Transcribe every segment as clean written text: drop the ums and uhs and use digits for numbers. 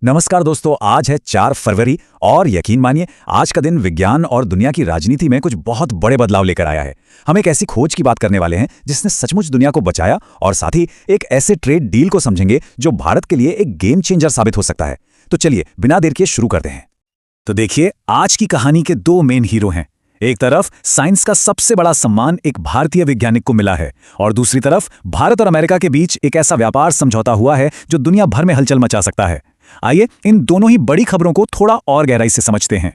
नमस्कार दोस्तों, आज है 4 फरवरी और यकीन मानिए आज का दिन विज्ञान और दुनिया की राजनीति में कुछ बहुत बड़े बदलाव लेकर आया है। हम एक ऐसी खोज की बात करने वाले हैं जिसने सचमुच दुनिया को बचाया और साथ ही एक ऐसे ट्रेड डील को समझेंगे जो भारत के लिए एक गेम चेंजर साबित हो सकता है। तो चलिए बिना देर किए शुरू करते हैं। तो देखिए, आज की कहानी के 2 मेन हीरो हैं। एक तरफ साइंस का सबसे बड़ा सम्मान एक भारतीय वैज्ञानिक को मिला है और दूसरी तरफ भारत और अमेरिका के बीच एक ऐसा व्यापार समझौता हुआ है जो दुनिया भर में हलचल मचा सकता है। आइए इन दोनों ही बड़ी खबरों को थोड़ा और गहराई से समझते हैं।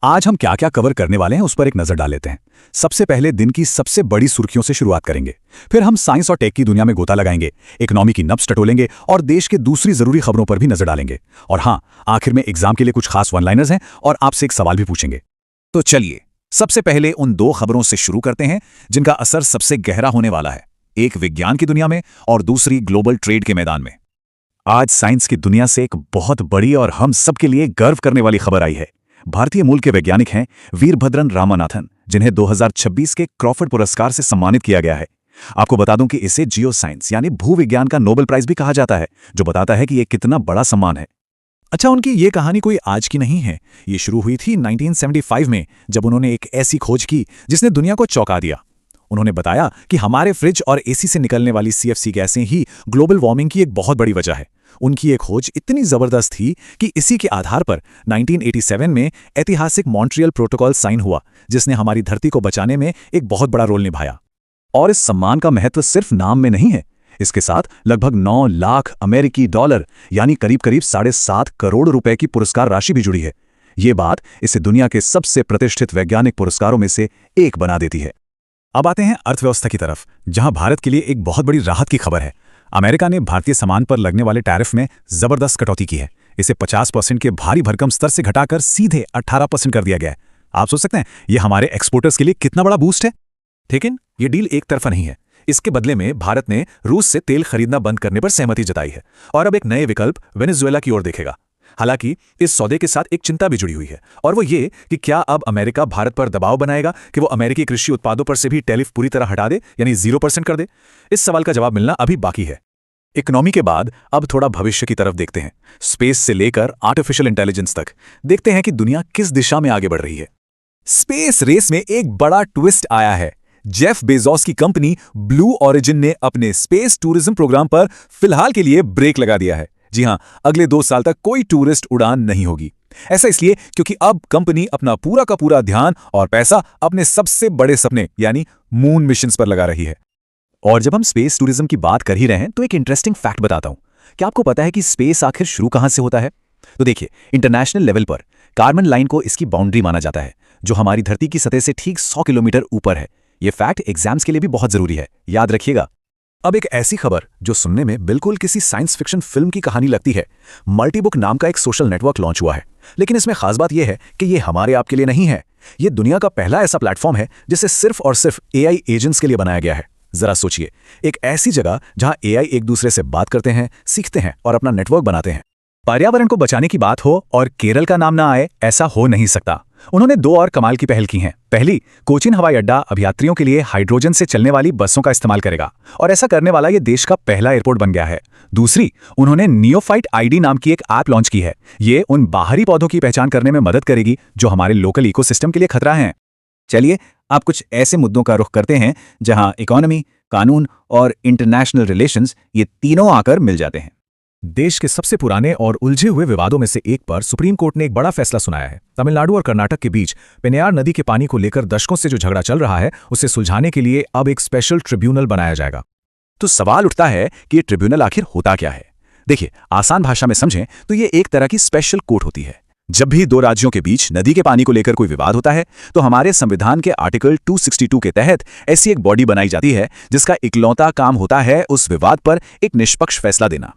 आज हम क्या क्या कवर करने वाले हैं उस पर एक नजर डाल लेते हैं। सबसे पहले दिन की सबसे बड़ी सुर्खियों से शुरुआत करेंगे, फिर हम साइंस और टेक की दुनिया में गोता लगाएंगे, इकोनॉमी की नब्ज टटोलेंगे और देश के दूसरी जरूरी खबरों पर भी नजर डालेंगे। और हाँ, आखिर में एग्जाम के लिए कुछ खास वन लाइनर्स हैं और आपसे एक सवाल भी पूछेंगे। तो चलिए सबसे पहले उन 2 खबरों से शुरू करते हैं जिनका असर सबसे गहरा होने वाला है, एक विज्ञान की दुनिया में और दूसरी ग्लोबल ट्रेड के मैदान में। आज साइंस की दुनिया से एक बहुत बड़ी और हम सबके लिए गर्व करने वाली खबर आई है। भारतीय मूल के वैज्ञानिक हैं वीरभद्रन रामनाथन, जिन्हें 2026 के क्रॉफर्ड पुरस्कार से सम्मानित किया गया है। आपको बता दूं कि इसे जियो साइंस यानी भूविज्ञान का नोबेल प्राइज भी कहा जाता है, जो बताता है कि यह कितना बड़ा सम्मान है। अच्छा, उनकी ये कहानी कोई आज की नहीं है। ये शुरू हुई थी 1975 में, जब उन्होंने एक ऐसी खोज की जिसने दुनिया को चौंका दिया। उन्होंने बताया कि हमारे फ्रिज और एसी से निकलने वाली सीएफसी गैसें ही ग्लोबल वार्मिंग की एक बहुत बड़ी वजह है। उनकी ये खोज इतनी जबरदस्त थी कि इसी के आधार पर 1987 में ऐतिहासिक मॉन्ट्रियल प्रोटोकॉल साइन हुआ, जिसने हमारी धरती को बचाने में एक बहुत बड़ा रोल निभाया। और इस सम्मान का महत्व सिर्फ नाम में नहीं है, इसके साथ लगभग 9 लाख अमेरिकी डॉलर यानी करीब करीब 7.5 करोड़ रुपए की पुरस्कार राशि भी जुड़ी है। ये बात इसे दुनिया के सबसे प्रतिष्ठित वैज्ञानिक पुरस्कारों में से एक बना देती है। अब आते हैं अर्थव्यवस्था की तरफ, जहां भारत के लिए एक बहुत बड़ी राहत की खबर है। अमेरिका ने भारतीय सामान पर लगने वाले टैरिफ में जबरदस्त कटौती की है। इसे 50% के भारी भरकम स्तर से घटाकर सीधे 18% कर दिया गया है। आप सोच सकते हैं यह हमारे एक्सपोर्टर्स के लिए कितना बड़ा बूस्ट है। लेकिन यह डील एक तरफा नहीं है। इसके बदले में भारत ने रूस से तेल खरीदना बंद करने पर सहमति जताई है और अब एक नए विकल्प वेनेजुएला की ओर देखेगा। हालांकि इस सौदे के साथ एक चिंता भी जुड़ी हुई है, और वो ये कि क्या अब अमेरिका भारत पर दबाव बनाएगा कि वो अमेरिकी कृषि उत्पादों पर से भी टैरिफ पूरी तरह हटा दे, यानी 0% कर दे। इस सवाल का जवाब मिलना अभी बाकी है। इकोनॉमी के बाद अब थोड़ा भविष्य की तरफ देखते हैं। स्पेस से लेकर आर्टिफिशियल इंटेलिजेंस तक देखते हैं कि दुनिया किस दिशा में आगे बढ़ रही है। स्पेस रेस में एक बड़ा ट्विस्ट आया है। जेफ बेजोस की कंपनी ब्लू ओरिजिन ने अपने स्पेस टूरिज्म प्रोग्राम पर फिलहाल के लिए ब्रेक लगा दिया है। जी हां, अगले 2 साल तक कोई टूरिस्ट उड़ान नहीं होगी। ऐसा इसलिए क्योंकि अब कंपनी अपना पूरा का पूरा ध्यान और पैसा अपने सबसे बड़े सपने यानी मून मिशंस पर लगा रही है। और जब हम स्पेस टूरिज्म की बात कर ही रहे हैं तो एक इंटरेस्टिंग फैक्ट बताता हूं। क्या आपको पता है कि स्पेस आखिर शुरू कहां से होता है? तो देखिए, इंटरनेशनल लेवल पर कार्बन लाइन को इसकी बाउंड्री माना जाता है, जो हमारी धरती की सतह से ठीक 100 किलोमीटर ऊपर है। यह फैक्ट एग्जाम्स के लिए भी बहुत जरूरी है, याद रखिएगा। अब एक ऐसी खबर जो सुनने में बिल्कुल किसी साइंस फिक्शन फिल्म की कहानी लगती है। मल्टीबुक नाम का एक सोशल नेटवर्क लॉन्च हुआ है, लेकिन इसमें खास बात यह है कि यह हमारे आप के लिए नहीं है। यह दुनिया का पहला ऐसा प्लेटफॉर्म है जिसे सिर्फ और सिर्फ एआई एजेंट्स के लिए बनाया गया है। जरा सोचिए, एक ऐसी जगह जहां एआई एक दूसरे से बात करते हैं, सीखते हैं और अपना नेटवर्क बनाते हैं। पर्यावरण को बचाने की बात हो और केरल का नाम ना आए, ऐसा हो नहीं सकता। उन्होंने 2 और कमाल की पहल की हैं। पहली, कोचीन हवाई अड्डा अब यात्रियों के लिए हाइड्रोजन से चलने वाली बसों का इस्तेमाल करेगा और ऐसा करने वाला ये देश का पहला एयरपोर्ट बन गया है। दूसरी, उन्होंने नियोफाइट आईडी नाम की एक ऐप लॉन्च की है। ये उन बाहरी पौधों की पहचान करने में मदद करेगी जो हमारे लोकल इकोसिस्टम के लिए खतरा हैं। चलिए आप कुछ ऐसे मुद्दों का रुख करते हैं जहां इकोनॉमी, कानून और इंटरनेशनल रिलेशंस ये तीनों आकर मिल जाते हैं। देश के सबसे पुराने और उलझे हुए विवादों में से एक पर सुप्रीम कोर्ट ने एक बड़ा फैसला सुनाया है। तमिलनाडु और कर्नाटक के बीच पेन्नार नदी के पानी को लेकर दशकों से जो झगड़ा चल रहा है, उसे सुलझाने के लिए अब एक स्पेशल ट्रिब्यूनल बनाया जाएगा। तो सवाल उठता है कि ये ट्रिब्यूनल आखिर होता क्या है? देखिए, आसान भाषा में समझें तो ये एक तरह की स्पेशल कोर्ट होती है। जब भी 2 राज्यों के बीच नदी के पानी को लेकर कोई विवाद होता है, तो हमारे संविधान के आर्टिकल 262 के तहत ऐसी एक बॉडी बनाई जाती है जिसका इकलौता काम होता है उस विवाद पर एक निष्पक्ष फैसला देना।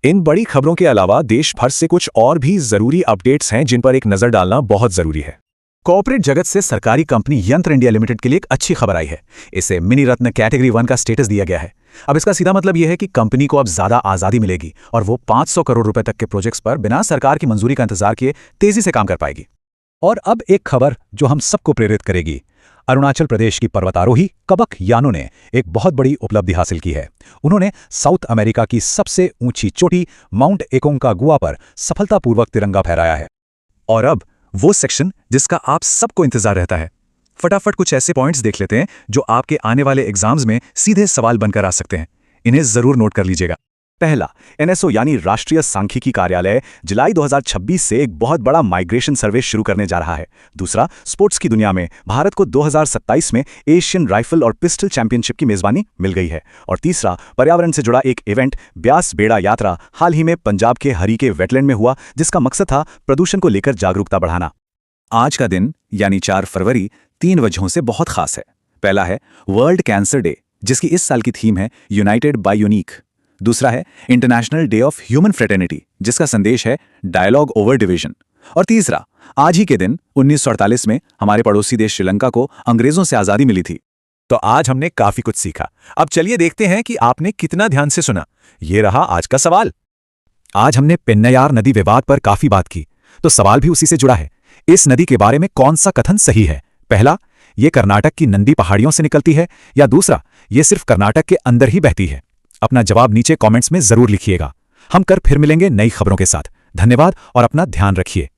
इन बड़ी खबरों के अलावा देश भर से कुछ और भी जरूरी अपडेट्स हैं जिन पर एक नजर डालना बहुत जरूरी है। कॉर्पोरेट जगत से सरकारी कंपनी यंत्र इंडिया लिमिटेड के लिए एक अच्छी खबर आई है। इसे मिनी रत्न कैटेगरी 1 का स्टेटस दिया गया है। अब इसका सीधा मतलब यह है कि कंपनी को अब ज्यादा आजादी मिलेगी और वो 500 करोड़ रुपए तक के प्रोजेक्ट्स पर बिना सरकार की मंजूरी का इंतजार किए तेजी से काम कर पाएगी। और अब एक खबर जो हम सबको प्रेरित करेगी। अरुणाचल प्रदेश की पर्वतारोही कबक यानो ने एक बहुत बड़ी उपलब्धि हासिल की है। उन्होंने साउथ अमेरिका की सबसे ऊंची चोटी माउंट एकोंकागुआ पर सफलतापूर्वक तिरंगा फहराया है। और अब वो सेक्शन जिसका आप सबको इंतजार रहता है। फटाफट कुछ ऐसे पॉइंट्स देख लेते हैं जो आपके आने वाले एग्जाम्स में सीधे सवाल बनकर आ सकते हैं। इन्हें जरूर नोट कर लीजिएगा। पहला, एनएसओ यानी राष्ट्रीय सांख्यिकी कार्यालय जुलाई 2026 से एक बहुत बड़ा माइग्रेशन सर्वे शुरू करने जा रहा है। दूसरा, स्पोर्ट्स की दुनिया में भारत को 2027 में एशियन राइफल और पिस्टल चैंपियनशिप की मेजबानी मिल गई है। और तीसरा, पर्यावरण से जुड़ा एक इवेंट ब्यास बेड़ा यात्रा हाल ही में पंजाब के हरीके वेटलैंड में हुआ, जिसका मकसद था प्रदूषण को लेकर जागरूकता बढ़ाना। आज का दिन यानी 4 फरवरी 3 वजहों से बहुत खास है। पहला है वर्ल्ड कैंसर डे, जिसकी इस साल की थीम है यूनाइटेड बाय यूनिक। दूसरा है international day of human fraternity, जिसका संदेश है डायलॉग ओवर डिवीजन। और तीसरा, आज ही के दिन 1948 में हमारे पड़ोसी देश श्रीलंका को अंग्रेजों से आजादी मिली थी। तो आज हमने काफी कुछ सीखा। अब चलिए देखते हैं कि आपने कितना ध्यान से सुना। ये रहा आज का सवाल। आज हमने पेन्नयार नदी विवाद पर काफी बात की, तो सवाल भी उसी से जुड़ा है। इस नदी के बारे में कौन सा कथन सही है? पहला, ये कर्नाटक की नंदी पहाड़ियों से निकलती है, या दूसरा, ये सिर्फ कर्नाटक के अंदर ही बहती है? अपना जवाब नीचे कमेंट्स में जरूर लिखिएगा। हम फिर मिलेंगे नई खबरों के साथ। धन्यवाद और अपना ध्यान रखिए।